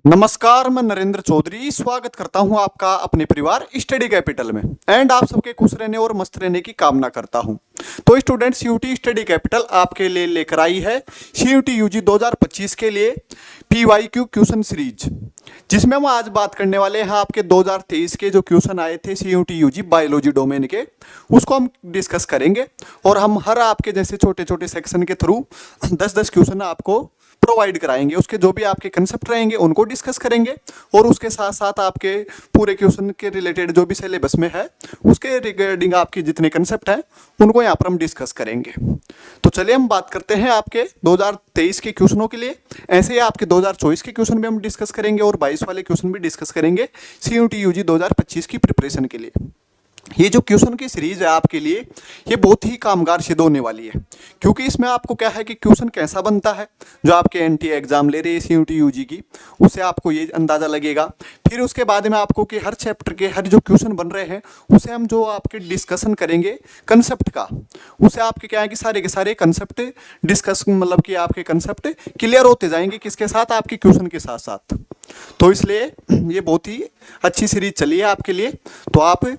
नमस्कार, मैं नरेंद्र चौधरी स्वागत करता हूं आपका अपने परिवार स्टडी कैपिटल में एंड आप सबके खुश रहने और मस्त रहने की कामना करता हूं। तो स्टूडेंट, सीयूटी स्टडी कैपिटल आपके लिए लेकर आई है सीयूटी यूजी 2025 के लिए पीवाईक्यू क्वेश्चन सीरीज, जिसमें हम आज बात करने वाले हैं आपके 2023 के जो क्वेश्चन आए थे सीयूटी यूजी बायोलॉजी डोमेन के, उसको हम डिस्कस करेंगे। और हम हर आपके जैसे छोटे छोटे सेक्शन के थ्रू 10-10 क्वेश्चन आपको प्रोवाइड कराएंगे। उसके जो भी आपके कंसेप्ट रहेंगे उनको डिस्कस करेंगे और उसके साथ साथ आपके पूरे क्वेश्चन के रिलेटेड जो भी सिलेबस में है उसके रिगार्डिंग आपके जितने कंसेप्ट हैं उनको यहाँ पर हम डिस्कस करेंगे। तो चलिए हम बात करते हैं आपके 2023 के क्वेश्चनों के लिए। ऐसे ही आपके 2024 के क्वेश्चन भी हम डिस्कस करेंगे और 22 वाले क्वेश्चन भी डिस्कस करेंगे सीयूटी यूजी 2025 की प्रिपरेशन के लिए। ये जो क्वेश्चन की सीरीज है आपके लिए ये बहुत ही कामगार सिद्ध होने वाली है, क्योंकि इसमें आपको क्या है कि क्वेश्चन कैसा बनता है जो आपके एनटी एग्जाम ले रहे हैं सीयूटी यूजी की, उससे आपको ये अंदाजा लगेगा। फिर उसके बाद में आपको कि हर चैप्टर के हर जो क्वेश्चन बन रहे हैं उसे हम जो आपके डिस्कशन करेंगे कंसेप्ट का, उसे आपके क्या है कि सारे के सारे कंसेप्ट डिस्कस मतलब कि आपके कंसेप्ट क्लियर होते जाएंगे किसके साथ, आपके क्वेश्चन के साथ साथ। तो इसलिए ये बहुत ही अच्छी सीरीज चली है आपके लिए, तो आप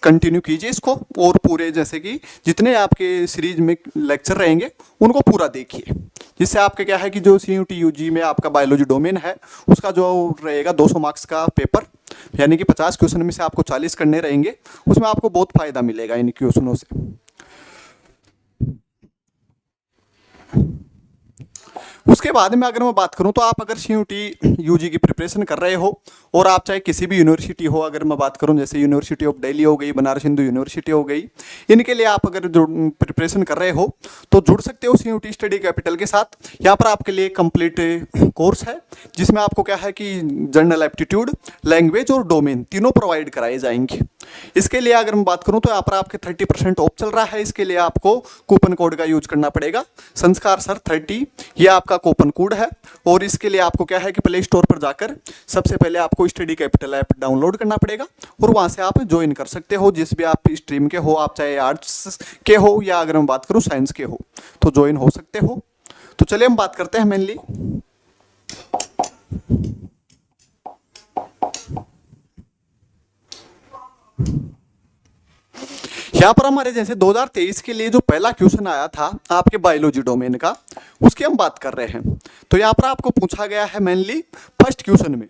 कंटिन्यू कीजिए इसको और पूरे जैसे कि जितने आपके सीरीज में लेक्चर रहेंगे उनको पूरा देखिए, जिससे आपके क्या है कि जो सीयूटी यूजी में आपका बायोलॉजी डोमेन है उसका जो रहेगा 200 मार्क्स का पेपर, यानी कि 50 क्वेश्चन में से आपको 40 करने रहेंगे, उसमें आपको बहुत फायदा मिलेगा इन क्वेश्चनों से। उसके बाद में अगर मैं बात करूं तो आप अगर सीयूटी यूजी की प्रिपरेशन कर रहे हो और आप चाहे किसी भी यूनिवर्सिटी हो, अगर मैं बात करूं जैसे यूनिवर्सिटी ऑफ दिल्ली हो गई, बनारस हिंदू यूनिवर्सिटी हो गई, इनके लिए आप अगर प्रिपरेशन कर रहे हो तो जुड़ सकते हो सीयूटी स्टडी कैपिटल के साथ। यहाँ पर आपके लिए कंप्लीट कोर्स है जिसमें आपको क्या है कि जनरल एप्टीट्यूड, लैंग्वेज और डोमेन तीनों प्रोवाइड कराए जाएंगे। इसके लिए अगर मैं बात करूं तो यहाँ पर आपके 30% ऑफ चल रहा है। इसके लिए आपको कूपन कोड का यूज करना पड़ेगा, संस्कार सर 30, ये आपका कूपन कोड है। और इसके लिए आपको क्या है कि प्ले स्टोर पर जाकर सबसे पहले आपको स्टडी कैपिटल ऐप डाउनलोड करना पड़ेगा और वहां से आप ज्वाइन कर सकते हो, जिस भी आप स्ट्रीम के हो, आप चाहे आर्ट्स के हो या अगर मैं बात करूं साइंस के हो तो ज्वाइन हो सकते हो। तो चलिए हम बात करते हैं मेनली यहाँ पर हमारे जैसे 2023 के लिए जो पहला क्वेश्चन आया था आपके बायोलॉजी डोमेन का, उसकी हम बात कर रहे हैं। तो यहाँ पर आपको पूछा गया है मेनली फर्स्ट क्वेश्चन में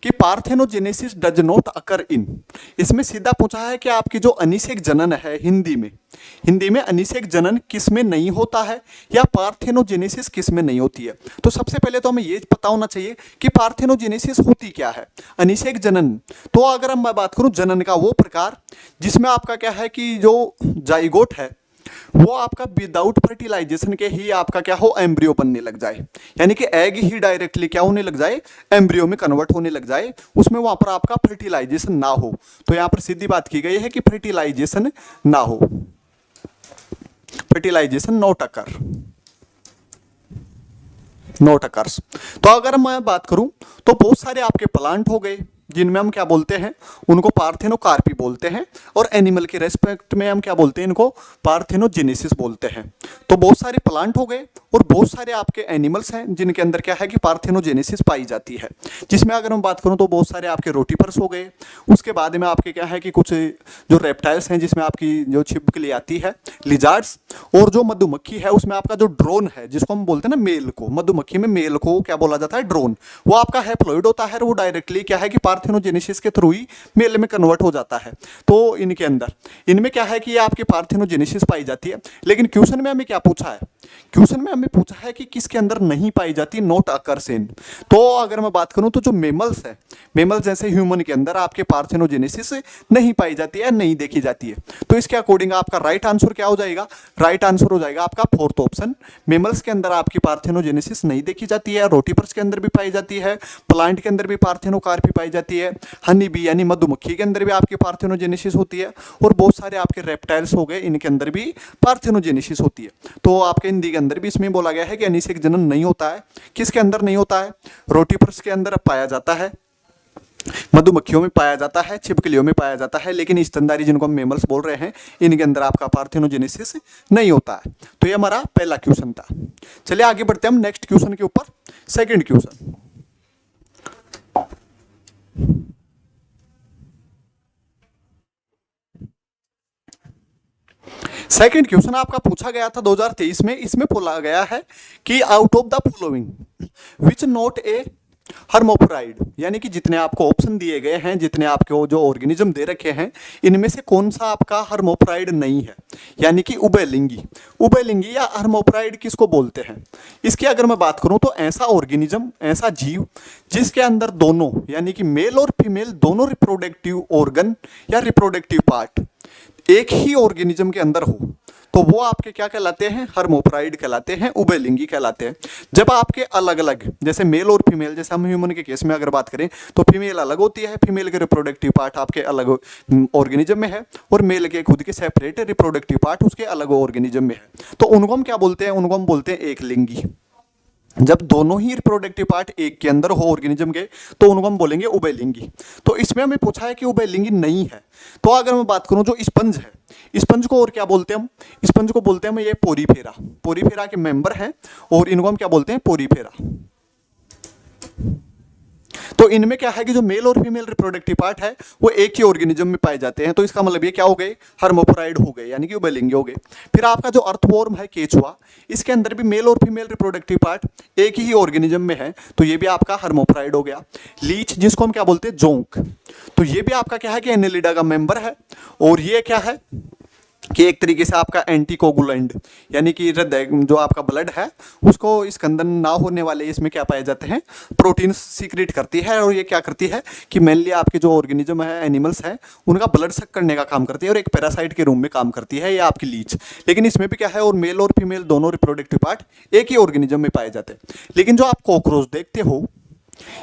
कि पार्थेनोजेनेसिस डज नॉट अकर इन, इसमें सीधा पूछा है कि आपकी जो अनिषेक जनन है हिंदी में अनिषेक जनन किस में नहीं होता है या पार्थेनोजेनेसिस किस में नहीं होती है। तो सबसे पहले तो हमें ये पता होना चाहिए कि पार्थेनोजेनेसिस होती क्या है। अनिषेक जनन, तो अगर मैं बात करूं जनन का वो प्रकार जिसमें आपका क्या है कि जो जाइगोट है वो आपका विदाउट फर्टिलाइजेशन के ही आपका क्या हो एम्ब्रियो बनने लग जाए, यानी कि एग ही डायरेक्टली क्या होने लग जाए, एम्ब्रियो में कन्वर्ट होने लग जाए, उसमें वहां पर आपका फर्टिलाइजेशन ना हो। तो यहां पर सीधी बात की गई है कि फर्टिलाइजेशन ना हो, फर्टिलाइजेशन नॉट अकर्स। तो अगर मैं बात करूं तो बहुत सारे आपके प्लांट हो गए जिनमें हम क्या बोलते हैं, उनको पार्थेनोकार्पी बोलते हैं, और एनिमल के रेस्पेक्ट में हम क्या बोलते हैं, इनको पार्थेनोजेनेसिस बोलते हैं। तो बहुत सारे प्लांट हो गए और बहुत सारे आपके एनिमल्स हैं जिनके अंदर क्या है कि पार्थेनोजेनेसिस पाई जाती है, जिसमें अगर हम बात करूं तो बहुत सारे आपके रोटीपर्स हो गए। उसके बाद में आपके क्या है कि कुछ जो रेप्टाइल्स हैं जिसमें आपकी जो छिपकली आती है, लिजार्ड्स, और जो मधुमक्खी है उसमें आपका जो ड्रोन है जिसको हम बोलते हैं ना मेल को, मधुमक्खी में मेल को क्या बोला जाता है, ड्रोन, वो आपका हैप्लॉइड होता है और वो डायरेक्टली क्या है कि पार्थेनोजेनेसिस के थ्रू ही मेल में कन्वर्ट हो जाता है। तो इनके अंदर इनमें क्या है कि ये आपकी पार्थेनोजेनेसिस पाई जाती है। लेकिन क्वेश्चन में हमें क्या पूछा है, क्वेश्चन में हमें पूछा है कि किसके अंदर नहीं पाई जाती, नॉट अकर्स इन। तो अगर मैं बात करूं तो जो मेमल्स है, मेमल जैसे ह्यूमन के अंदर आपके पार्थेनोजेनेसिस नहीं पाई जाती है, नहीं देखी जाती है। तो इसके अकॉर्डिंग आपका राइट आंसर क्या हो जाएगा, राइट आंसर हो जाएगा आपका फोर्थ ऑप्शन, मेमल्स के अंदर आपकी पार्थेनोजेनेसिस नहीं देखी जाती है, रोटीपर्स के अंदर भी पाई जाती है, प्लांट के अंदर भी पार्थेनोकार्पी पाई जाती है, हनी बी यानी मधुमक्खी के अंदर भी आपकी पार्थेनोजेनेसिस होती है, और बहुत सारे आपके रेप्टाइल्स हो गए इनके अंदर भी पार्थेनोजेनेसिस होती है। तो आपके हिंदी के अंदर भी इसमें बोला गया है कि अनिषेक जनन नहीं होता है, किसके अंदर नहीं होता है, रोटीपर्स के अंदर पाया जाता है, मधुमक्खियों में पाया जाता है, छिपकलियों में पाया जाता है, लेकिन स्तनधारी जिनको हम मेमल्स बोल रहे हैं इनके अंदर आपका पार्थेनोजेनेसिस नहीं होता है। तो ये हमारा पहला क्वेश्चन था। चलिए आगे बढ़ते हैं हम नेक्स्ट क्वेश्चन के ऊपर, सेकंड क्वेश्चन। सेकंड क्वेश्चन आपका पूछा गया था 2023 में, इसमें बोला गया है कि out of the following which not a hermaphrodite, यानी कि जितने आपको ऑप्शन दिए गए हैं, जितने आपको जो ऑर्गेनिज्म दे रखे हैं, इनमें से कौन सा आपका हर्मोफ्राइड नहीं है, यानी कि उभयलिंगी। उभयलिंगी या हर्मोफ्राइड किसको बोलते हैं? इसकी अगर मैं बात करूं तो ऐसा ऑर्गेनिज्म, ऐसा जीव जिसके अंदर दोनों यानी कि मेल और फीमेल दोनों रिप्रोडक्टिव ऑर्गन या रिप्रोडक्टिव पार्ट एक ही ऑर्गेनिज्म के अंदर हो, तो वो आपके क्या कहलाते हैं? हर्मोफ्राइड कहलाते हैं, उभयलिंगी कहलाते हैं। जब आपके अलग अलग, जैसे मेल और फीमेल, जैसे हम ह्यूमन के केस में अगर बात करें तो फीमेल अलग होती है, फीमेल के रिप्रोडक्टिव पार्ट आपके अलग ऑर्गेनिज्म में है, और मेल के खुद के सेपरेट रिप्रोडक्टिव पार्ट उसके अलग ऑर्गेनिज्म में है, तो उनको हम क्या बोलते हैं? उनको हम बोलते हैं एक लिंगी। जब दोनों ही रिप्रोडक्टिव पार्ट एक के अंदर हो ऑर्गेनिज्म के, तो उनको हम बोलेंगे उभयलिंगी। तो इसमें हमें पूछा है कि उभयलिंगी नहीं है, तो अगर मैं बात करूं जो स्पंज है, स्पंज को और क्या बोलते हैं हम? स्पंज को बोलते हैं हम ये पोरीफेरा, पोरीफेरा के मेंबर हैं, और इनको हम क्या बोलते हैं? पोरीफेरा। तो इनमें क्या है कि जो मेल और फीमेल रिप्रोडक्टिव पार्ट है वो एक ही ऑर्गेनिज्म में पाए जाते हैं, तो इसका मतलब ये क्या हो गए? हर्मोफ्राइड हो गए, यानी कि उभयलिंगी हो गए। फिर आपका जो अर्थवॉर्म है केचुआ, इसके अंदर भी मेल और फीमेल रिप्रोडक्टिव पार्ट एक ही ऑर्गेनिज्म में है, तो ये भी आपका हर्मोफ्राइड हो गया। लीच, जिसको हम क्या बोलते हैं? जोंक, तो ये भी आपका क्या है कि एनेलिडा का मेंबर है, और ये क्या है कि एक तरीके से आपका एंटीकोगुलेंट, यानी कि हृदय जो आपका ब्लड है उसको स्कंदन ना होने वाले इसमें क्या पाए जाते हैं? प्रोटीन सीक्रेट करती है, और ये क्या करती है कि मेनली आपके जो ऑर्गेनिज्म है, एनिमल्स है, उनका ब्लड सक करने का काम करती है, और एक पैरासाइट के रूप में काम करती है ये आपकी लीच। लेकिन इसमें भी क्या है, और मेल और फीमेल दोनों रिप्रोडक्टिव पार्ट एक ही ऑर्गेनिज्म में पाए जाते हैं। लेकिन जो आप कॉकरोच देखते हो,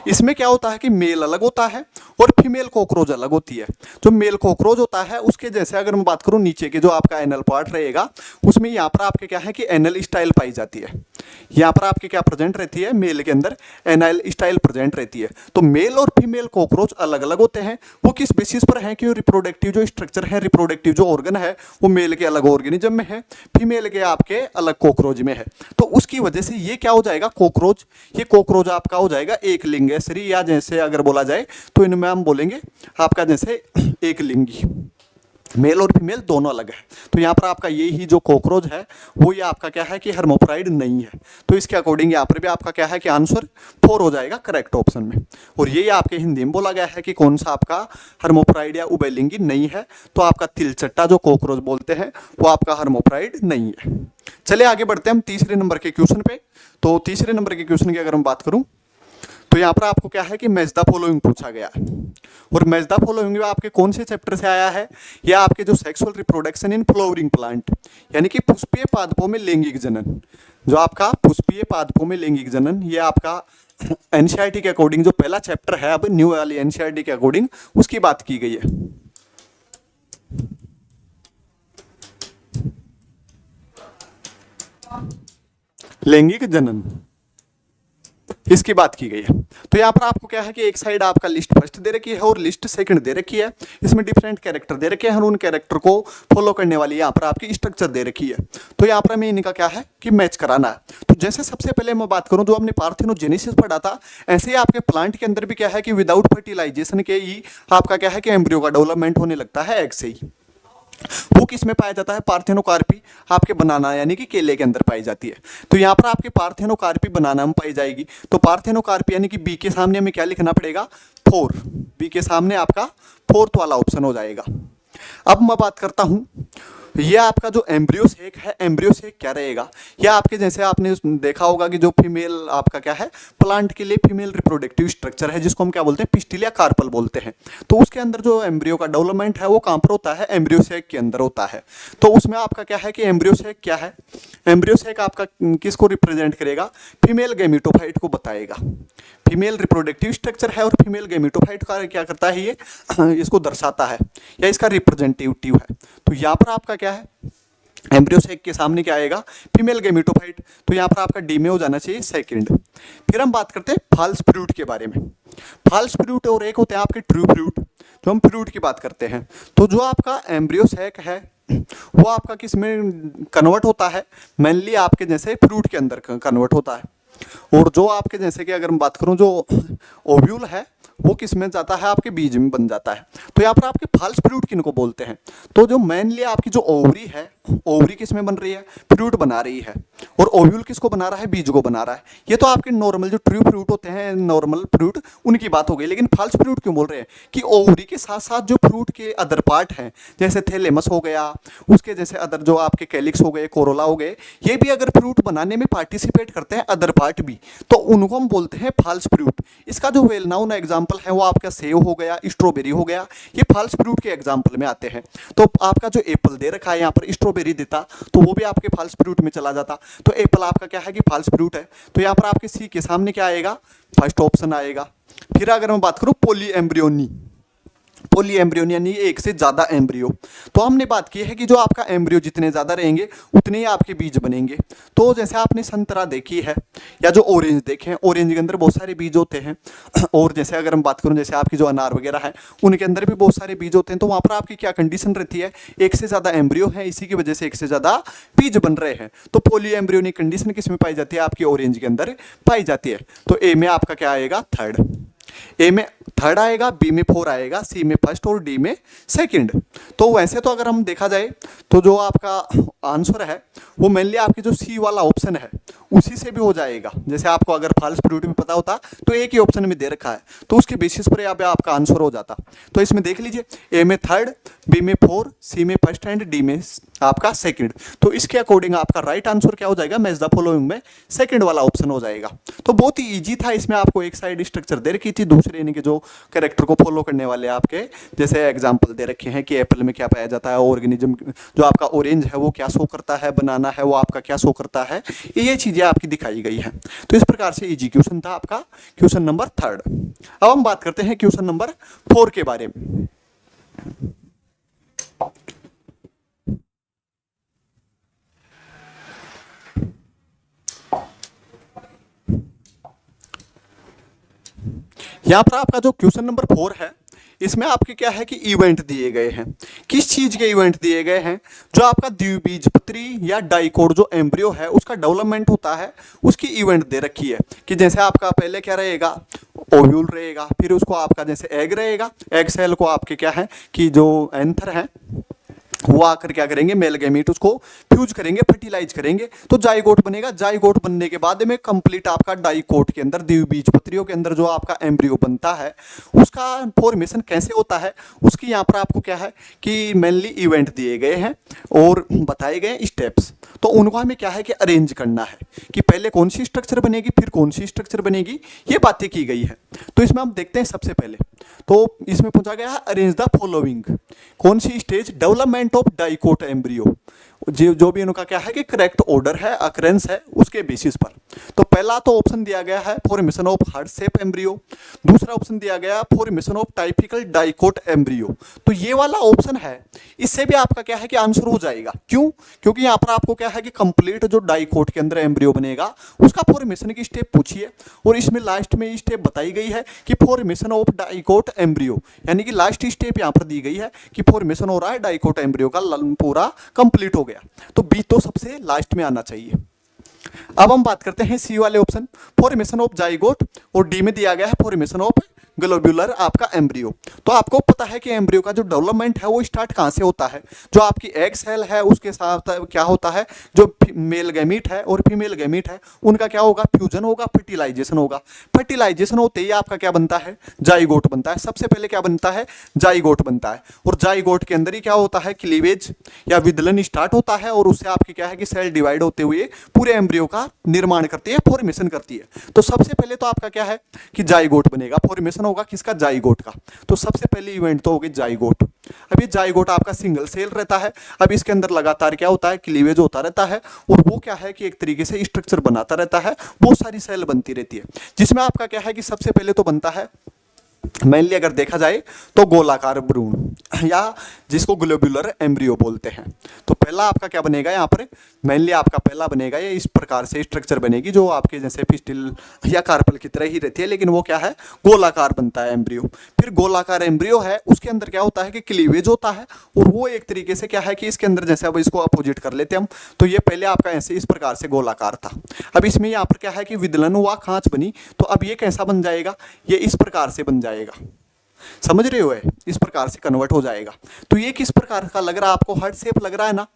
इसमें क्या होता है कि मेल अलग होता है और फीमेल कॉकरोच अलग होती है। जो मेल कॉकरोच होता है उसके जैसे अगर मैं बात करूं, नीचे के जो आपका एनल पार्ट रहेगा उसमें यहाँ पर आपके क्या है कि एनल स्टाइल पाई जाती है। यहाँ पर आपके क्या प्रेजेंट रहती है? मेल के अंदर एनाइल स्टाइल प्रेजेंट रहती है। तो मेल और फीमेल कॉकरोच अलग अलग होते हैं। वो किस बेसिस पर है कि रिप्रोडक्टिव जो स्ट्रक्चर है, रिप्रोडक्टिव जो ऑर्गन है, वो मेल के अलग ऑर्गेनिज्म में है, फीमेल के आपके अलग कॉकरोच में है। तो उसकी वजह से ये क्या हो जाएगा? कॉकरोच, ये कॉकरोच आपका हो जाएगा एक लिंगेश्वरी, या जैसे अगर बोला जाए तो इनमें हम बोलेंगे आपका जैसे एक लिंगी। मेल और फीमेल दोनों अलग है, तो यहाँ पर आपका ये ही जो कॉकरोच है वो ये आपका क्या है कि हर्मोफ्राइड नहीं है। तो इसके अकॉर्डिंग यहाँ पर भी आपका क्या है कि आंसर 4 हो जाएगा करेक्ट ऑप्शन में। और ये आपके हिंदी में बोला गया है कि कौन सा आपका हर्मोफ्राइड या उभयलिंगी नहीं है, तो आपका तिलचट्टा जो कॉकरोच बोलते हैं वो आपका हर्मोफ्राइड नहीं है। चलिए आगे बढ़ते हैं हम तीसरे नंबर के क्वेश्चन पे। तो तीसरे नंबर के क्वेश्चन की अगर हम बात करूं तो यहाँ पर आपको क्या है कि मैच द फॉलोइंग पूछा गया है, और मैच द फॉलोइंग में आपके कौन से चैप्टर से आया है? यह आपके जो sexual reproduction in flowering plant, यानी कि पुष्पीय पादपों में लैंगिक जनन, जो आपका पुष्पीय पादपों में लैंगिक जनन, ये आपका एनसीईआरटी के अकॉर्डिंग जो पहला चैप्टर है, अब न्यू वाली एनसीईआरटी के अकॉर्डिंग उसकी बात की गई है। लैंगिक जनन इसकी बात की गई है। तो यहाँ पर आपको क्या है कि एक साइड आपका लिस्ट फर्स्ट दे रखी है और लिस्ट सेकंड दे रखी है। इसमें डिफरेंट कैरेक्टर दे रखे हैं और उन कैरेक्टर को फॉलो करने वाली यहाँ पर आपकी स्ट्रक्चर दे रखी है। तो यहाँ पर हमें इनका क्या है कि मैच कराना है। तो जैसे सबसे पहले मैं बात करूँ जो हमने पार्थेनोजेनेसिस पढ़ा था, ऐसे ही आपके प्लांट के अंदर भी क्या है कि विदाउट फर्टिलाइजेशन के ही आपका क्या है कि एम्ब्रियो का डेवलपमेंट होने लगता है एग से ही। वो किस में पाया जाता है? पार्थेनोकार्पी आपके बनाना यानी कि केले के अंदर पाई जाती है। तो यहाँ पर आपके पार्थेनोकार्पी बनाना में पाई जाएगी। तो पार्थेनोकार्पी यानी कि बी के सामने हमें क्या लिखना पड़ेगा? 4। बी के सामने आपका 4th वाला ऑप्शन हो जाएगा। अब मैं बात करता हूँ, ये आपका जो एम्ब्रियो सेक है, एम्ब्रियो सेक क्या रहेगा? यह आपके जैसे आपने देखा होगा कि जो फीमेल आपका क्या है प्लांट के लिए फीमेल रिप्रोडक्टिव स्ट्रक्चर है, जिसको हम क्या बोलते हैं? पिस्टिल या कार्पल बोलते हैं। तो उसके अंदर जो एम्ब्रियो का डेवलपमेंट है वो कहाँ पर होता है? एम्ब्रियो सेक के अंदर होता है। तो उसमें आपका क्या है कि एम्ब्रियो सेक क्या है? एम्ब्रियो सेक आपका किसको रिप्रेजेंट करेगा? फीमेल गैमेटोफाइट को बताएगा। फीमेल रिप्रोडक्टिव स्ट्रक्चर है और फीमेल गैमेटोफाइट का क्या करता है? ये इसको दर्शाता है या इसका रिप्रेजेंटेटिव है। तो यहाँ पर आपका क्या है? एम्ब्रियो सेक के सामने क्या आएगा? Female gametophyte. तो यहाँ पर आपका डी में हो जाना चाहिए सेकंड। फिर हम बात करते हैं फॉल्स फ्रूट के बारे में। फॉल्स फ्रूट और एक होते हैं आपके ट्रू फ्रूट, जो हम फ्रूट की बात करते हैं। तो जो आपका एम्ब्रियो सेक है वो आपका किस में कन्वर्ट होता है? मेनली आपके जैसे फ्रूट के अंदर कन्वर्ट होता है। और जो आपके जैसे कि अगर मैं बात करूं जो ओव्यूल है वो किस में जाता है, आपके बीज में बन जाता है। तो यहाँ पर आपके फॉल्स फ्रूट किनको बोलते हैं, तो जो मेनली आपकी जो ओवरी है, ओवरी किस में बन रही है, फ्रूट बना रही है, और ओव्यूल किसको बना रहा है, बीज को बना रहा है। ये तो आपके नॉर्मल जो ट्रू फ्रूट होते हैं, नॉर्मल फ्रूट, उनकी बात हो गई। लेकिन फॉल्स फ्रूट क्यों बोल रहे हैं कि ओवरी के साथ साथ जो फ्रूट के अदर पार्ट हैं, जैसे थैलेमस हो गया, उसके जैसे अदर जो आपके कैलिक्स हो गए, कोरोला हो गए, ये भी अगर फ्रूट बनाने में पार्टिसिपेट करते हैं, अदर पार्ट भी, तो उनको हम बोलते हैं फॉल्स फ्रूट। इसका जो वेल नाउन एग्जाम्पल है वो आपका सेव हो गया, स्ट्रॉबेरी हो गया, ये फॉल्स फ्रूट के एग्जाम्पल में आते हैं। तो आपका जो एप्पल दे रखा है यहाँ पर, स्ट्रॉबेरी देता तो वो भी आपके फॉल्स फ्रूट में चला जाता। तो एप्पल आपका क्या है कि फॉल्स फ्रूट है। तो यहाँ पर आपके सी के सामने क्या आएगा, फर्स्ट ऑप्शन आएगा। फिर अगर मैं बात करूं पोली एम्ब्रियोनी, पोली एम्ब्रियो यानी एक से ज़्यादा एम्ब्रियो, तो हमने बात की है कि जो आपका एम्ब्रियो जितने ज़्यादा रहेंगे उतने ही आपके बीज बनेंगे। तो जैसे आपने संतरा देखी है या जो ऑरेंज देखे हैं, ऑरेंज के अंदर बहुत सारे बीज होते हैं। और जैसे अगर हम बात करूं जैसे आपकी जो अनार वगैरह है, उनके अंदर भी बहुत सारे बीज होते हैं। तो वहाँ पर आपकी क्या कंडीशन रहती है, एक से ज़्यादा एम्ब्रियो है, इसी की वजह से एक से ज़्यादा बीज बन रहे हैं। तो पोली एम्ब्रियोनिक कंडीशन किस में पाई जाती है, आपकी ऑरेंज के अंदर पाई जाती है। तो ए में आपका क्या आएगा, थर्ड। ए में थर्ड आएगा, बी में 4 आएगा, सी में फर्स्ट और डी में सेकंड। तो वैसे तो अगर हम देखा जाए तो जो आपका आंसर है वो मेनली आपकी जो सी वाला ऑप्शन है उसी से भी हो जाएगा। जैसे आपको अगर फॉल्स फ्रूट में पता होता तो एक ही ऑप्शन में दे रखा है, तो उसके बेसिस पर यहाँ पे आपका आंसर हो जाता। तो इसमें देख लीजिए, ए में थर्ड, बी में 4, सी में फर्स्ट एंड डी में आपका सेकंड। तो इसके अकॉर्डिंग आपका राइट आंसर क्या हो जाएगा, मैच द फॉलोइंग में सेकंड वाला ऑप्शन हो जाएगा। तो बहुत ही इजी था। इसमें आपको एक साइड स्ट्रक्चर दे रखी थी, दूसरे यानी कि जो कैरेक्टर को फॉलो करने वाले आपके जैसे एग्जाम्पल दे रखे हैं कि एप्पल में क्या पाया जाता है, ऑर्गेनिज्म जो आपका ऑरेंज है वो क्या शो करता है, बनाना है वो आपका क्या शो करता है, ये चीजें आपकी दिखाई गई है। तो इस प्रकार से इजी क्वेश्चन था आपका क्वेश्चन नंबर 3। अब हम बात करते हैं क्वेश्चन नंबर 4 के बारे में। यहां पर आपका जो क्वेश्चन नंबर 4 है, इसमें आपके क्या है कि इवेंट दिए गए हैं। किस चीज के इवेंट दिए गए हैं, जो आपका द्विबीजपत्री या डाइकोट जो एम्ब्रियो है उसका डेवलपमेंट होता है, उसकी इवेंट दे रखी है। कि जैसे आपका पहले क्या रहेगा, ओव्यूल रहेगा, फिर उसको आपका जैसे एग रहेगा, एग सेल को आपके क्या है कि जो एंथर है वो आकर क्या करेंगे, मेल गैमीट उसको फ्यूज करेंगे, फर्टिलाइज करेंगे, तो जाइगोट बनेगा। जाइगोट बनने के बाद में कंप्लीट आपका डाइकोट के अंदर द्विबीजपत्रियों के अंदर जो आपका एम्ब्रियो बनता है उसका फॉर्मेशन कैसे होता है, उसकी यहाँ पर आपको क्या है कि मेनली इवेंट दिए गए हैं और बताए गए स्टेप्स। तो उनको हमें क्या है कि अरेंज करना है कि पहले कौन सी स्ट्रक्चर बनेगी, फिर कौन सी स्ट्रक्चर बनेगी, ये बातें की गई है। तो इसमें हम देखते हैं सबसे पहले तो इसमें पूछा गया है अरेंज द फॉलोइंग, कौन सी stage, development of dicot embryo, जो भी इनका क्या है कि करेक्ट ऑर्डर है, अकरेंस है, उसके बेसिस पर। तो पहला तो ऑप्शन दिया गया है formation of heart shape embryo, दूसरा ऑप्शन दिया गया formation of typical dicot embryo. तो ये वाला ऑप्शन है, इससे भी आपका क्या है कि आंसर हो जाएगा। क्यों, क्योंकि यहाँ पर आपको क्या है कि कंप्लीट जो डाइकोट के अंदर एम्ब्रियो बनेगा उसका फॉर्मेशन की स्टेप पूछी है, और इसमें लास्ट में स्टेप बताई गई है कि फॉर्मेशन ऑफ डाइकोट एम्ब्रियो, यानी कि लास्ट स्टेप यहाँ पर दी गई है कि फॉर्मेशन हो रहा है डाइकोट एम्ब्रियो का, पूरा कंप्लीट हो गया। तो बी तो सबसे लास्ट में आना चाहिए। अब हम बात करते हैं सी वाले ऑप्शन, फॉर्मेशन ऑफ जाइगोट, और डी में दिया गया है फॉर्मेशन ऑफ ग्लोब्यूलर आपका एम्ब्रियो। तो आपको पता है कि एम्ब्रियो का जो डेवलपमेंट है वो स्टार्ट कहाँ से होता है, जो आपकी एग सेल है उसके साथ क्या होता है, जो मेल गैमीट है और फीमेल गैमीट है उनका क्या होगा, फ्यूजन होगा, फर्टिलाइजेशन होगा। फर्टिलाइजेशन होते ही आपका क्या बनता है, जाइगोट बनता है। सबसे पहले क्या बनता है, जाइगोट बनता है, और जाइगोट के अंदर ही क्या होता है, क्लीवेज या विदलन स्टार्ट होता है, और उससे आपकी क्या है कि सेल डिवाइड होते हुए पूरे एम्ब्रियो का निर्माण करती है, फॉर्मेशन करती है। तो सबसे पहले तो आपका क्या है कि जाइगोट बनेगा, फॉर्मेशन होगा किसका, जाइगोट का। तो सबसे पहले इवेंट तो होगी जाइगोट। अब ये जाइगोट आपका सिंगल सेल रहता है, अब इसके अंदर लगातार क्या होता है, क्लीवेज होता रहता है, और वो क्या है कि एक तरीके से स्ट्रक्चर बनाता रहता है, बहुत सारी सेल बनती रहती है, जिसमें आपका क्या है कि सबसे पहले तो बनता है मेनली अगर देखा जाए तो गोलाकार भ्रूण, या जिसको ग्लोब्यूलर एम्ब्रियो बोलते हैं। तो पहला आपका क्या बनेगा यहाँ पर, मेनली आपका पहला बनेगा ये इस प्रकार से स्ट्रक्चर बनेगी, जो आपके जैसे पिस्टिल या कार्पल की तरह ही रहती है, लेकिन वो क्या है, गोलाकार बनता है एम्ब्रियो। फिर गोलाकार एम्ब्रियो है, उसके अंदर क्या होता है कि क्लीवेज होता है, और वो एक तरीके से क्या है कि इसके अंदर जैसे अब इसको अपोजिट कर लेते हैं हम, तो ये पहले आपका ऐसे इस प्रकार से गोलाकार था। अब इसमें यहाँ पर क्या है कि विदलन हुआ, खांच बनी, तो अब ये कैसा बन जाएगा, ये इस प्रकार से बन जाएगा। जाएगा। समझ रहे हो है, इस प्रकार से कन्वर्ट हो जाएगा। तो ये किस प्रकार का लग रहा है आपको, हार्ट शेप लग रहा है ना,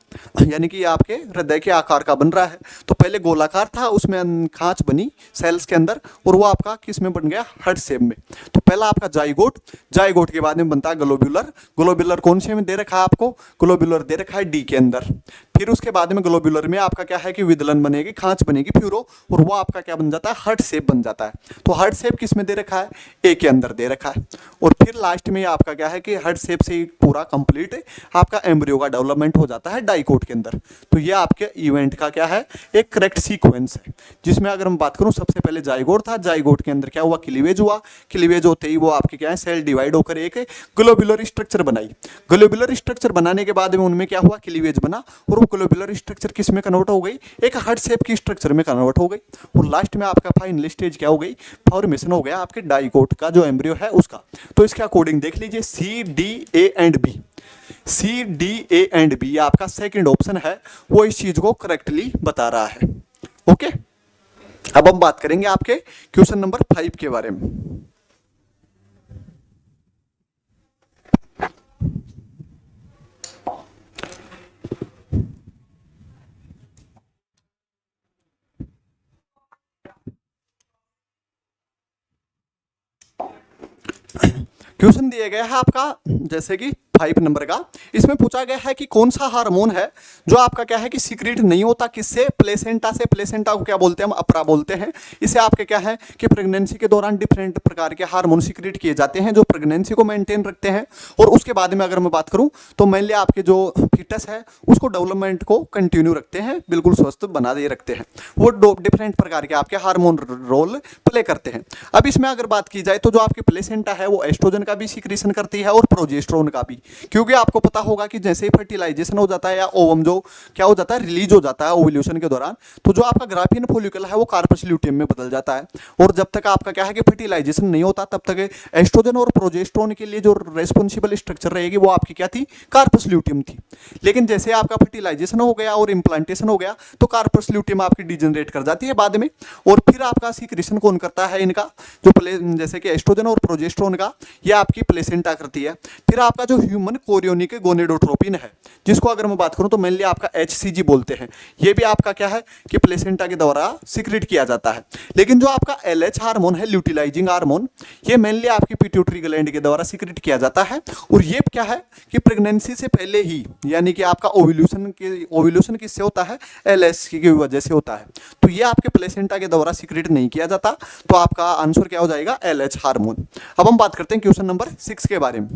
यानी कि आपके हृदय के आकार का बन रहा है। तो पहले गोलाकार था, उसमें खांच बनी सेल्स के अंदर, और वो आपका किस में बन गया, हार्ट शेप में। तो पहला आपका जाइगोट, जाइगोट के बाद में बनता है ग्लोब्यूलर। ग्लोब्यूलर कौन से में दे रखा है आपको, ग्लोब्यूलर दे रखा है डी के अंदर। फिर उसके बाद में ग्लोब्यूलर में आपका क्या है कि विदलन बनेगी, खांच बनेगी फ्यूरो, और वो आपका क्या बन जाता है, हार्ट शेप बन जाता है। तो हार्ट शेप किस में दे रखा है, ए के अंदर दे रखा है। और फिर लास्ट में आपका क्या है कि हार्ट शेप से पूरा कंप्लीट आपका एम्ब्रियो का डेवलपमेंट हो जाता है डाइकोट के अंदर। तो ये आपके इवेंट का क्या है, एक करेक्ट सीक्वेंस है, जिसमें अगर मैं बात करूं सबसे पहले जाइगोट था, जाइगोट के अंदर क्या हुआ, क्लीवेज हुआ, क्लीवेज होते ही वो आपके क्या है, सेल डिवाइड होकर एक ग्लोब्यूलर स्ट्रक्चर बनाई। ग्लोब्यूलर स्ट्रक्चर बनाने के बाद में उनमें क्या हुआ, क्लीवेज बना, और वो ग्लोब्यूलर स्ट्रक्चर किस में कन्वर्ट हो गई, एक हार्ट शेप की स्ट्रक्चर में कन्वर्ट हो गई। और लास्ट में आपका फाइनल स्टेज क्या हो गई, फॉर्मेशन हो गया आपके डाइकोट का जो एम्ब्रियो है उसका। तो इसके अकॉर्डिंग देख लीजिए, C D A and B, C D A and B आपका सेकंड ऑप्शन है, वो इस चीज को करेक्टली बता रहा है। ओके, अब हम बात करेंगे आपके क्वेश्चन नंबर 5 के बारे में। क्वेश्चन दिया गया है आपका जैसे कि 5 नंबर का, इसमें पूछा गया है कि कौन सा हार्मोन है जो आपका क्या है कि सीक्रेट नहीं होता, किससे, प्लेसेंटा से। प्लेसेंटा को क्या बोलते हैं हम, अपरा बोलते हैं। इसे आपके क्या है कि प्रेगनेंसी के दौरान डिफरेंट प्रकार के हार्मोन सीक्रेट किए जाते हैं जो प्रेगनेंसी को मेंटेन रखते हैं। और उसके बाद में अगर मैं बात करूं तो मेनली आपके जो फीटस है उसको डेवलपमेंट को कंटिन्यू रखते हैं, बिल्कुल स्वस्थ बना दे रखते हैं। वो डिफरेंट प्रकार के आपके हार्मोन रोल प्ले करते हैं। अब इसमें अगर बात की जाए तो जो आपकी प्लेसेंटा है वो एस्ट्रोजन का भी सीक्रेशन करती है और प्रोजेस्टेरोन का भी, क्योंकि आपको पता होगा कि जैसे ही फर्टिलाइजेशन हो जाता है या ओवम जो क्या हो जाता है, रिलीज हो जाता है ओव्यूलेशन के दौरान, तो जो आपका ग्राफियन फॉलिकल है वो कार्पस ल्यूटियम में बदल जाता है। और जब तक आपका क्या है कि फर्टिलाइजेशन नहीं होता तब तक एस्ट्रोजन और प्रोजेस्टेरोन के लिए जो रेस्पॉन्सिबल स्ट्रक्चर रहेगी वो आपकी क्या थी, कार्पस ल्यूटियम थी। लेकिन जैसे आपका फर्टिलाइजेशन हो गया और इम्प्लांटेशन हो गया तो कार्पस ल्यूटियम आपकी डिजेनरेट कर जाती है बाद में। और फिर आपका सीक्रेशन कौन करता है इनका, जो जैसे कि एस्ट्रोजन और प्रोजेस्टेरोन का, ये आपकी प्लेसेंटा करती है। फिर आपका जो ह्यूमन कोरियोनिक गोनेडोट्रोपिन है, जिसको अगर मैं बात करूं तो मेनली आपका HCG बोलते हैं, ये भी आपका क्या है कि प्लेसेंटा के द्वारा सीक्रेट किया जाता है। लेकिन जो आपका LH हार्मोन है, ल्यूटिलाइजिंग हार्मोन, ये मेनली आपकी पिट्यूटरी ग्लैंड के द्वारा सीक्रेट किया जाता है। और ये क्या है कि प्रेगनेंसी से पहले ही, यानी कि आपका ओव्यूलेशन किससे होता है, LH की वजह से होता है। तो ये आपके प्लेसेंटा के द्वारा सीक्रेट नहीं किया जाता। तो आपका आंसर क्या हो जाएगा, LH हार्मोन। अब हम बात करते हैं क्वेश्चन नंबर 6 के बारे में।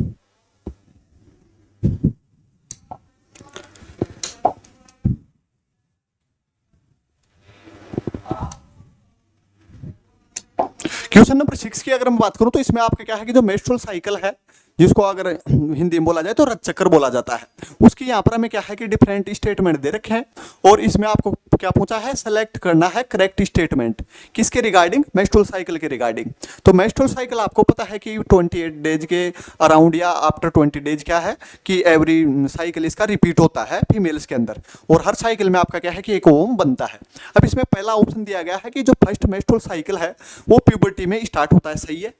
क्वेश्चन नंबर 6 की अगर मैं बात करूं तो इसमें आपका क्या है कि जो मेंस्ट्रुअल साइकिल है, जिसको अगर हिंदी में बोला जाए तो रजचक्र बोला जाता है, उसकी यहाँ पर हमें क्या है कि डिफरेंट स्टेटमेंट दे रखे हैं। और इसमें आपको क्या पूछा है, सेलेक्ट करना है करेक्ट स्टेटमेंट, किसके रिगार्डिंग, मेंस्ट्रुअल साइकिल के रिगार्डिंग। तो मेंस्ट्रुअल साइकिल आपको पता है कि 28 डेज के अराउंड या आफ्टर 20 डेज क्या है कि एवरी साइकिल इसका रिपीट होता है फीमेल्स के अंदर, और हर साइकिल में आपका क्या है कि एक ओवम बनता है। अब इसमें पहला ऑप्शन दिया गया है कि जो फर्स्ट मेंस्ट्रुअल साइकिल है वो प्यूबर्टी में स्टार्ट होता है, सही है,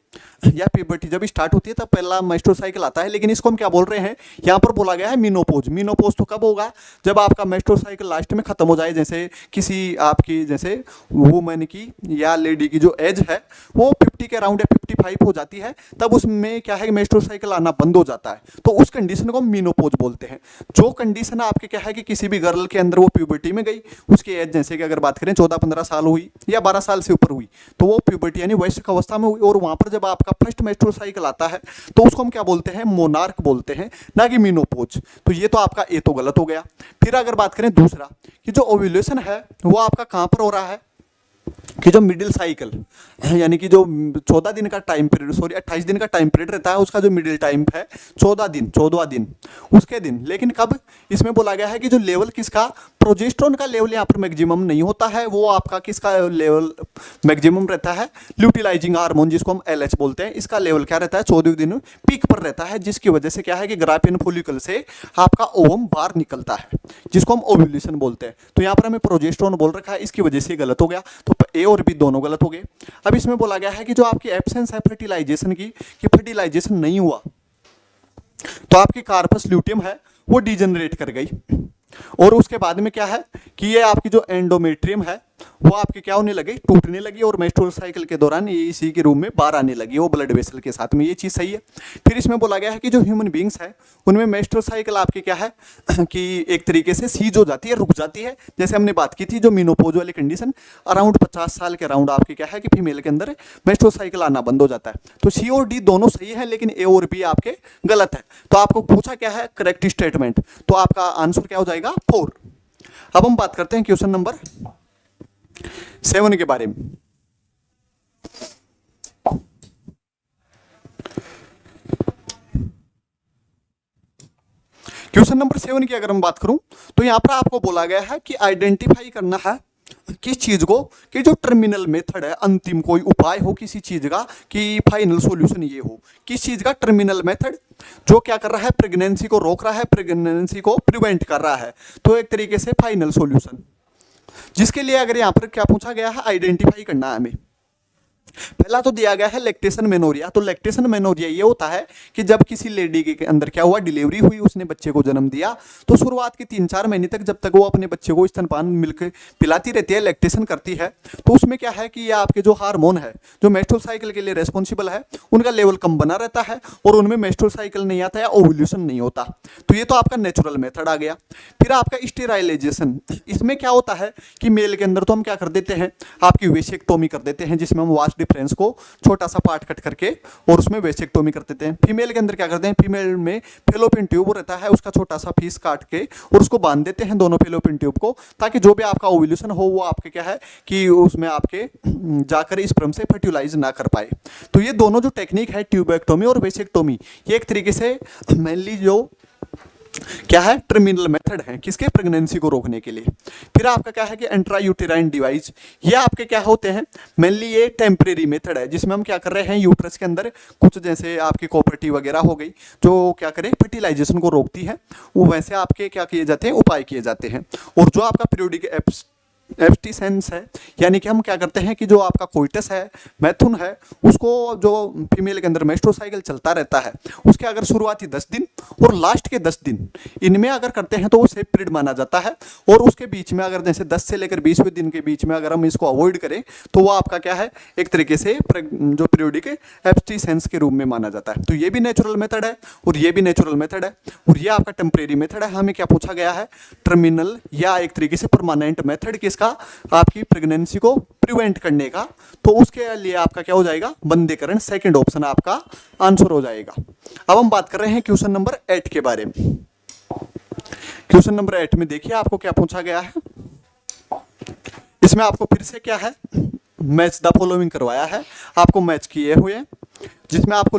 या प्यूबर्टी जब स्टार्ट होती है तब पहला मेंस्ट्रुअल साइकिल आता है। लेकिन इसको हम क्या बोल रहे हैं, यहाँ पर बोला गया है मीनोपोज। मीनोपोज तो कब होगा, जब आपका मेंस्ट्रुअल साइकिल लास्ट में खत्म हो जाए, जैसे किसी आपकी जैसे वुमेन की या लेडी की जो एज है वो 50 के अराउंड या 55 हो जाती है, तब उसमें क्या है मेंस्ट्रुअल साइकिल आना बंद हो जाता है। तो उस कंडीशन को हम मीनोपोज बोलते हैं। जो कंडीशन आपके क्या है कि किसी भी गर्ल के अंदर वो प्यूबर्टी में गई, उसकी एज जैसे कि अगर बात करें 14-15 साल हुई या 12 साल से ऊपर हुई, तो वो प्यूबर्टी यानी वयस्क अवस्था में हुई, और वहां पर जब आपका फर्स्ट मेंस्ट्रुअल साइकिल आता है तो उसको हम क्या बोलते हैं, मोनार्क बोलते हैं, ना कि मीनोपोज। तो ये तो आपका ए तो गलत हो गया। फिर अगर बात करें दूसरा कि जो ओव्यूलेशन है वो आपका कहां पर हो रहा है, कि जो मिडिल साइकिल यानी कि जो 14 दिन का टाइम पीरियड, सॉरी 28 दिन का टाइम पीरियड रहता है, उसका जो मिडिल टाइम है 14वां दिन उसके दिन। लेकिन कब, इसमें बोला गया है कि जो लेवल किसका, प्रोजेस्टेरोन का लेवल यहाँ पर मैक्सिमम नहीं होता है, वो आपका किसका लेवल मैक्सिमम रहता है, ल्यूटिलाइजिंग हार्मोन जिसको हम LH बोलते हैं, इसका लेवल क्या रहता है 14वें दिन पीक पर रहता है, जिसकी वजह से क्या है कि ग्राफियन फॉलिकल से आपका ओवम बाहर निकलता है, जिसको हम ओव्यूलेशन बोलते हैं। तो यहाँ पर हमें प्रोजेस्टेरोन बोल रखा है, इसकी वजह से गलत हो गया। तो ए और बी दोनों गलत हो गए। अब इसमें बोला गया है कि जो आपकी एब्सेंस है फर्टिलाइजेशन की, कि फर्टिलाइजेशन नहीं हुआ तो आपकी कार्पस ल्यूटियम है वो डिजेनरेट कर गई, और उसके बाद में क्या है कि ये आपकी जो एंडोमेट्रियम है वो आपकी क्या होने लगी, टूटने लगी, और मेंस्ट्रुअल साइकिल के दौरान ये इसी के रूप में बाहर आने लगी, वो ब्लड वेसल के साथ में। ये चीज़ सही है। फिर इसमें बोला गया है कि जो ह्यूमन बींग्स है उनमें मेंस्ट्रुअल साइकिल आपकी क्या है कि एक तरीके से सीज हो जाती है, रुक जाती है। जैसे हमने बात की थी जो मीनोपॉज वाली कंडीशन, अराउंड 50 साल के अराउंड आपकी क्या है कि फीमेल के अंदर मेंस्ट्रुअल साइकिल आना बंद हो जाता है। तो सी और डी दोनों सही है, लेकिन ए और बी आपके गलत है। तो आपको पूछा क्या है करेक्ट स्टेटमेंट, तो आपका आंसर क्या हो जाएगा 4। अब हम बात करते हैं क्वेश्चन नंबर 7 के बारे में। क्वेश्चन नंबर 7 की अगर हम बात करूं तो यहां पर आपको बोला गया है कि आइडेंटिफाई करना है किस चीज को, कि जो टर्मिनल मेथड है, अंतिम कोई उपाय हो किसी चीज का, कि फाइनल सॉल्यूशन ये हो किस चीज का, टर्मिनल मेथड जो क्या कर रहा है, प्रेगनेंसी को रोक रहा है, प्रेगनेंसी को प्रिवेंट कर रहा है। तो एक तरीके से फाइनल सॉल्यूशन, जिसके लिए अगर यहां पर क्या पूछा गया है, आइडेंटिफाई करना है हमें। पहला तो दिया गया है लैक्टेशन मेनोरिया। तो लैक्टेशन मेनोरिया ये होता है कि जब किसी लेडी के अंदर क्या हुआ, डिलीवरी हुई, उसने बच्चे को जन्म दिया, तो शुरुआत के 3-4 महीने तक जब तक वो अपने बच्चे को स्तनपान मिल्क पिलाती रहती है, लैक्टेशन करती है, तो उसमें क्या है कि ये आपके जो हार्मोन है जो मेंस्ट्रुअल साइकिल के लिए रेस्पॉन्सिबल है उनका लेवल कम बना रहता है, और उनमें मेंस्ट्रुअल साइकिल नहीं आता है, ओव्यूलेशन नहीं होता। तो ये तो आपका नेचुरल मेथड आ गया। फिर आपका स्टेराइलाइजेशन, इसमें क्या होता है कि मेल के अंदर तो हम क्या कर देते हैं, आपकी वेसेक्टोमी कर देते हैं, जिसमें हम वास्ट डिफरेंस को छोटा सा पार्ट कट करके और उसमें वेसेक्टोमी कर देते हैं। फीमेल के अंदर क्या करते हैं, फीमेल में फेलोपियन ट्यूब रहता है, उसका छोटा सा पीस काट के और उसको बांध देते हैं दोनों फेलोपियन ट्यूब को, ताकि जो भी आपका ओव्यूलेशन हो वो आपके क्या है कि उसमें आपके जाकर स्पर्म से फर्टिलाइज ना कर पाए। तो ये दोनों जो टेक्निक है, ट्यूबेक्टोमी और वेसेक्टोमी, ये एक तरीके से मेनली जो क्या है, टर्मिनल मेथड है किसके, प्रेगनेंसी को रोकने के लिए। फिर आपका क्या है कि इंट्रायूटेराइन डिवाइस, ये आपके क्या होते हैं, मेनली ये टेम्परेरी मेथड है, जिसमें हम क्या कर रहे हैं, यूट्रस के अंदर कुछ जैसे आपकी कॉपर्टी वगैरह हो गई जो क्या करे, फर्टिलाइजेशन को रोकती है, वो वैसे आपके क्या किए जाते हैं, उपाय किए जाते हैं। और जो आपका पीरियोडिक एब्स्टिसेंस है, यानी कि हम क्या करते हैं कि जो आपका कोइटस है, मैथुन है, उसको जो फीमेल के अंदर मेंस्ट्रुअल साइकिल चलता रहता है, उसके अगर शुरुआती 10 दिन और लास्ट के 10 दिन इनमें अगर करते हैं तो वो सेफ पीरियड माना जाता है। और उसके बीच में अगर जैसे 10 से लेकर 20वें दिन के बीच में अगर हम इसको अवॉइड करें तो वो आपका क्या है, एक तरीके से जो पीरियोडिक एब्स्टिसेंस के रूप में माना जाता है। तो ये भी नेचुरल मेथड है और ये भी नेचुरल मेथड है, और ये आपका टेम्परेरी मेथड है। हमें क्या पूछा गया है, टर्मिनल या एक तरीके से परमानेंट मेथड किसका, आपकी प्रेगनेंसी को प्रिवेंट करने का। तो उसके लिए आपका क्या हो जाएगा, बंदेकरण, सेकंड ऑप्शन आपका आंसर हो जाएगा। अब हम बात कर रहे हैं क्वेश्चन नंबर 8 के बारे में। क्वेश्चन नंबर 8 में देखिए आपको क्या पूछा गया है, इसमें आपको फिर से क्या है, मैच द फॉलोइंग करवाया है, आपको मैच किए हुए हैं, जिसमें आपको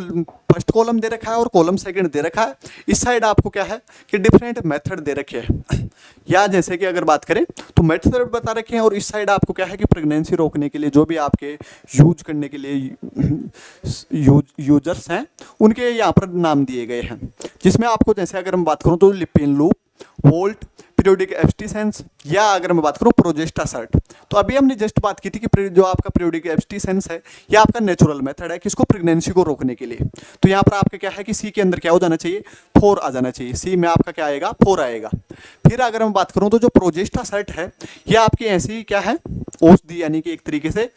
फर्स्ट कॉलम दे रखा है और कॉलम सेकंड दे रखा है। इस साइड आपको क्या है कि डिफरेंट मेथड दे रखे हैं, या जैसे कि अगर बात करें तो मेथड बता रखे हैं, और इस साइड आपको क्या है कि प्रेगनेंसी रोकने के लिए जो भी आपके यूज करने के लिए यूजर्स हैं उनके यहाँ पर नाम दिए गए हैं, जिसमें आपको जैसे अगर मैं बात करूँ तो लिपिन लूप, वोल्ट, पीरियोडिक एब्स्टिसेंस, या अगर मैं बात करूं प्रोजेस्टा सर्ट। तो अभी हमने जस्ट बात की थी कि जो आपका पीरियोडिक एब्स्टिसेंस है यह आपका नेचुरल मेथड है किसको, प्रेगनेंसी को रोकने के लिए। तो यहाँ पर आपका क्या है कि सी के अंदर क्या हो जाना चाहिए, 4 आ जाना चाहिए, सी में आपका क्या आएगा, 4 आएगा। फिर अगर मैं बात करूं तो जो प्रोजेस्टा सर्ट है यह आपकी ऐसी क्या है, औषधि, यानी कि एक तरीके से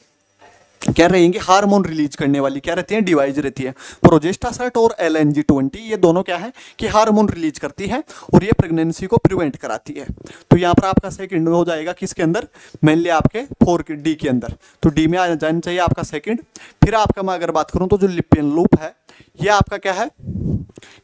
क्या रहेंगे, हार्मोन रिलीज करने वाली क्या रहती है, डिवाइस रहती है। प्रोजेस्टासर्ट और LNG-20 ये दोनों क्या है कि हार्मोन रिलीज करती है और ये प्रेगनेंसी को प्रिवेंट कराती है। तो यहाँ पर आपका सेकंड हो जाएगा किसके अंदर, मेनली आपके 4 के डी के अंदर। तो डी में आ जाना चाहिए आपका सेकंड। फिर आपका मैं अगर बात करूँ तो जो लिपियन लूप है ये आपका क्या है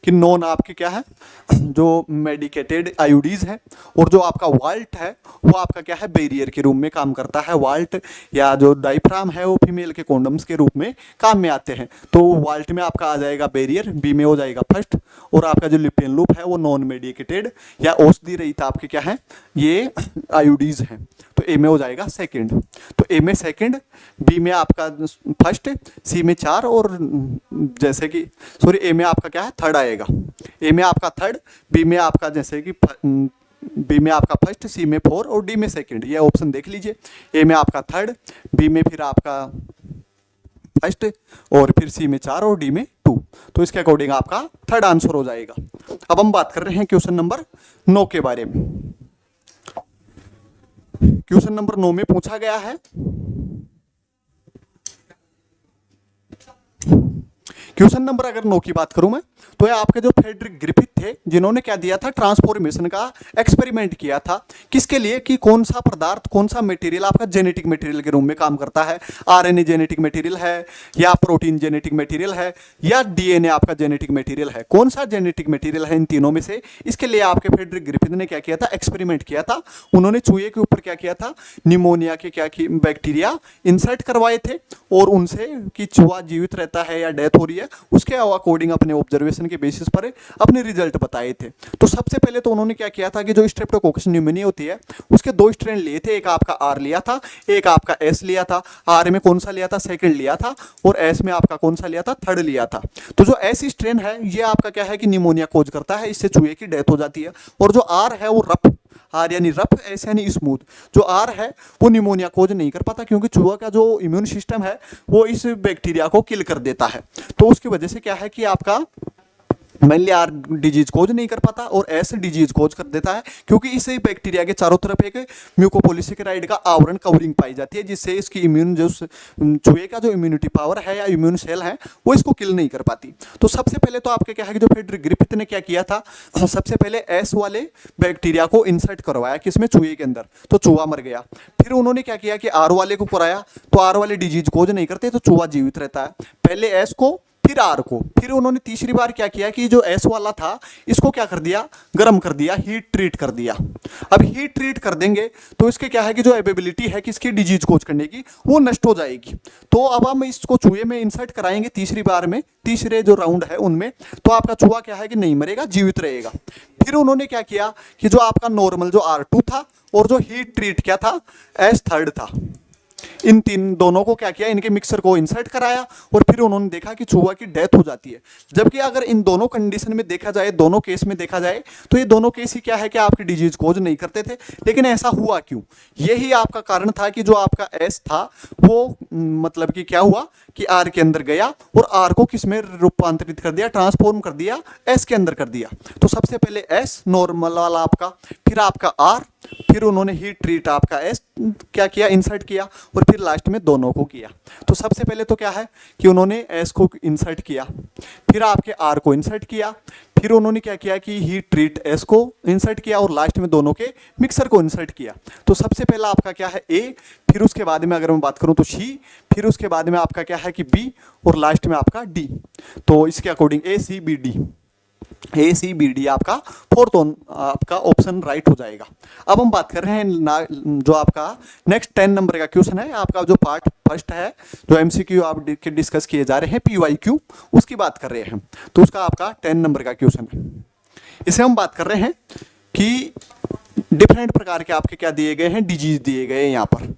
कि नॉन आपके क्या है, जो मेडिकेटेड आयोडीज है, और जो आपका वाल्ट है वो आपका क्या है, बैरियर के रूप में काम करता है। वाल्ट या जो डायफ्राम है वो फीमेल के कॉन्डम्स के रूप में काम में आते हैं। तो वाल्ट में आपका आ जाएगा बैरियर, बी में हो जाएगा फर्स्ट, और आपका जो लिपियन लूप है वो नॉन मेडिकेटेड या औषधि रहित आपके क्या है, ये आयोडीज हैं। तो ए में हो जाएगा सेकंड। तो ए में सेकंड, बी में आपका फर्स्ट, सी में 4, और जैसे कि सॉरी ए में आपका क्या है, थर्ड आएगा। ए में आपका थर्ड, बी में आपका जैसे कि बी में आपका फर्स्ट, सी में 4 और डी में सेकंड। ये ऑप्शन देख लीजिए। ए में आपका थर्ड, बी में फिर आपका फर्स्ट और फिर सी में 4 और डी में 2। तो इसके अकॉर्डिंग आपका थर्ड आंसर हो जाएगा। अब हम बात कर रहे हैं क्वेश्चन नंबर 9 के बारे में। क्वेश्चन नंबर 9 में पूछा गया है, क्वेश्चन नंबर अगर 9 की बात करूं मैं, तो ये आपके जो फ्रेडरिक ग्रिफिथ थे, जिन्होंने क्या दिया था, ट्रांसफॉर्मेशन का एक्सपेरिमेंट किया था। किसके लिए? कि कौन सा पदार्थ, कौन सा मटेरियल आपका जेनेटिक मटेरियल के रूप में काम करता है। आरएनए जेनेटिक मटेरियल है, या प्रोटीन जेनेटिक मटेरियल है, या डीएनए आपका जेनेटिक मटेरियल है। कौन सा जेनेटिक मटेरियल है इन तीनों में से? इसके लिए आपके फ्रेडरिक ग्रिफिथ ने क्या किया था, एक्सपेरिमेंट किया था। उन्होंने चूहे के ऊपर क्या किया था, निमोनिया के क्या बैक्टीरिया इंसर्ट करवाए थे, और उनसे कि चूहा जीवित रहता है या डेथ हो रही है, उसके अकॉर्डिंग अपने ऑब्जर्वेशन के बेसिस पर अपने रिजल्ट बताए थे। तो सबसे पहले तो उन्होंने क्या किया था कि जो स्ट्रेप्टोकोकस न्यूमोनिया होती है, उसके 2 स्ट्रेन लिए थे। एक आपका आर लिया था, एक आपका एस लिया था। आर में कौन सा लिया था, सेकंड लिया था, और एस में आपका कौन सा लिया था, थर्ड लिया था। तो जो एस स्ट्रेन है, ये आपका क्या है कि निमोनिया कोज करता है, इससे चूहे की डेथ हो जाती है। और जो आर है वो रफ, आर यानी रफ, एस यानी स्मूथ, जो आर है वो निमोनिया कोज नहीं कर पाता, क्योंकि चूहा का जो इम्यून सिस्टम है वो इस बैक्टीरिया को किल कर देता है। तो उसकी वजह से क्या है कि आपका मेनली आर डिजीज कोज नहीं कर पाता और एस डिजीज कोज कर देता है, क्योंकि इस बैक्टीरिया के चारों तरफ एक म्यूकोपॉलीसेकेराइड का आवरण कवरिंग पाई जाती है, जिससे इसकी इम्यून जो चूहे का जो इम्यूनिटी पावर है या इम्यून सेल है वो इसको किल नहीं कर पाती। तो सबसे पहले तो आपके क्या है कि जो फ्रेडरिक ग्रिफिथ ने क्या किया था, सबसे पहले एस वाले बैक्टीरिया को इंसर्ट करवाया किसमें, चूहे के अंदर, तो चूहा मर गया। फिर उन्होंने क्या किया कि आर वाले को कराया, तो आर वाले डिजीज कोज नहीं करते, तो चूहा जीवित रहता है। पहले एस को, फिर आर को, फिर उन्होंने तीसरी बार क्या किया कि जो एस वाला था इसको क्या कर दिया, गर्म कर दिया, हीट ट्रीट कर दिया। अब हीट ट्रीट कर देंगे तो इसके क्या है कि जो एबिलिटी है किसकी, डिजीज कोज करने की, वो नष्ट हो जाएगी। तो अब हम इसको चूहे में इंसर्ट कराएंगे तीसरी बार में, तीसरे जो राउंड है उनमें, तो आपका चूहा क्या है कि नहीं मरेगा, जीवित रहेगा। फिर उन्होंने क्या किया कि जो आपका नॉर्मल जो R2 था और जो हीट ट्रीट क्या था, एस थर्ड था, इन तीन दोनों को क्या किया, इनके मिक्सर को इंसर्ट कराया, और फिर उन्होंने देखा कि चूहा की डेथ हो जाती है। जबकि अगर इन दोनों कंडीशन में देखा जाए, दोनों केस में देखा जाए, तो ये दोनों केस ही क्या है कि आपकी डिजीज कोज नहीं करते थे। लेकिन ऐसा हुआ क्यों? यही आपका कारण था कि जो आपका एस था वो मतलब कि क्या हुआ कि आर के अंदर गया और आर को किस में रूपांतरित कर दिया, ट्रांसफॉर्म कर दिया, एस के अंदर कर दिया। तो सबसे पहले एस नॉर्मल वाला आपका, फिर आपका आर, फिर उन्होंने हीट ट्रीट आपका एस क्या किया, इंसर्ट किया, और फिर लास्ट में दोनों को किया। तो सबसे पहले तो क्या है कि उन्होंने एस को इंसर्ट किया, फिर आपके आर को इंसर्ट किया, फिर उन्होंने क्या किया कि हीट ट्रीट एस को इंसर्ट किया, और लास्ट में दोनों के मिक्सर को इंसर्ट किया। तो सबसे पहला आपका क्या है ए, फिर उसके बाद में अगर मैं बात करूं तो सी, फिर उसके बाद में आपका क्या है कि बी, और लास्ट में आपका डी। तो इसके अकॉर्डिंग ए सी बी डी, ए सी बी डी आपका फोर्थ आपका ऑप्शन राइट हो जाएगा। अब हम बात कर रहे हैं जो आपका नेक्स्ट 10 नंबर का क्वेश्चन है, आपका जो पार्ट फर्स्ट है, जो एमसीक्यू आप डिस्कस किए जा रहे हैं, पीवाईक्यू, उसकी बात कर रहे हैं। तो उसका आपका 10 नंबर का क्वेश्चन है। इसे हम बात कर रहे हैं कि डिफरेंट प्रकार के आपके क्या दिए गए हैं, डिजीज दिए गए हैं, यहाँ पर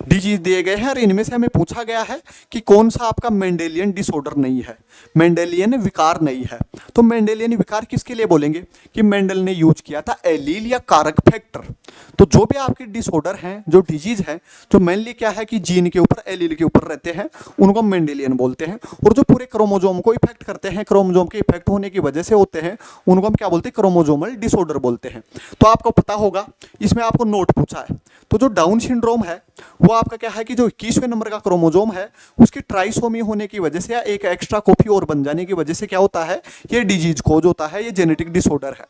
डिजीज दिए गए हैं, और इनमें से हमें पूछा गया है कि कौन सा आपका मेंडेलियन डिसऑर्डर नहीं है, मेंडेलियन विकार नहीं है। तो मेंडेलियन विकार किसके लिए बोलेंगे कि मेंडल ने यूज किया था एलील या कारक फैक्टर। तो जो भी आपके डिसऑर्डर हैं, जो डिजीज हैं, जो मेनली क्या है कि जीन के ऊपर, एलील के ऊपर रहते हैं, उनको मेंडेलियन बोलते हैं। और जो पूरे क्रोमोजोम को इफेक्ट करते हैं, क्रोमोजोम के इफेक्ट होने की वजह से होते हैं, उनको हम क्या बोलते हैं, क्रोमोजोमल डिसऑर्डर बोलते हैं। तो आपको पता होगा, इसमें आपको नोट पूछा है, तो जो डाउन सिंड्रोम है वो आपका क्या है कि जो 21वें नंबर का क्रोमोजोम है उसकी ट्राइसोमी होने की वजह से या एक एक्स्ट्रा कॉपी और बन जाने की वजह से क्या होता है, ये डिजीज कोज होता है, ये जेनेटिक डिसऑर्डर है।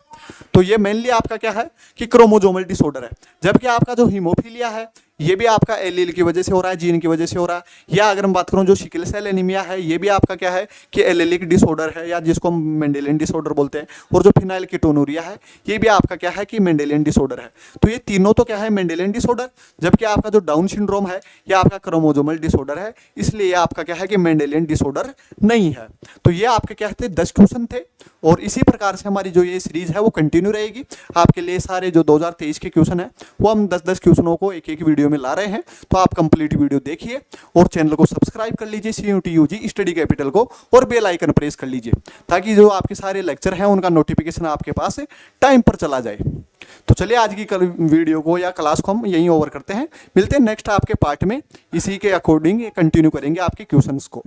तो ये मेनली आपका क्या है कि क्रोमोजोमल डिसऑर्डर है। जबकि आपका जो हीमोफीलिया है ये भी आपका एलील की वजह से हो रहा है, जीन की वजह से हो रहा है। या अगर हम बात करूं जो सिकल सेल एनीमिया है, ये भी आपका क्या है कि एलेलिक डिसऑर्डर है, या जिसको हम मेंडेलियन डिसऑर्डर बोलते हैं। और जो फिनाइल कीटोनुरिया है ये भी आपका क्या है कि मेंडेलियन डिसऑर्डर है। तो ये तीनों तो क्या है, मेंडेलियन डिसऑर्डर, जबकि आपका जो डाउन सिंड्रोम है ये आपका क्रोमोजोमल डिसऑर्डर है, इसलिए आपका क्या है कि मेंडेलियन डिसऑर्डर नहीं है। तो ये आपके क्या थे, 10 क्वेश्चन थे, और इसी प्रकार से हमारी जो ये सीरीज है वो कंटिन्यू रहेगी। आपके लिए सारे जो 2023 के क्वेश्चन है वो हम 10-10 क्वेश्चनों को एक एक वीडियो में ला रहे हैं। तो आप कंप्लीट वीडियो देखिए और चैनल को सब्सक्राइब कर लीजिए CUT UG स्टडी कैपिटल को, और बेल आइकन प्रेस कर लीजिए, ताकि जो आपके सारे लेक्चर हैं उनका नोटिफिकेशन आपके पास टाइम पर चला जाए। तो चलिए आज की वीडियो को या क्लास को हम यहीं ओवर करते हैं। मिलते हैं नेक्स्ट आपके पार्ट में, इसी के अकॉर्डिंग कंटिन्यू करेंगे आपके क्वेश्चंस को।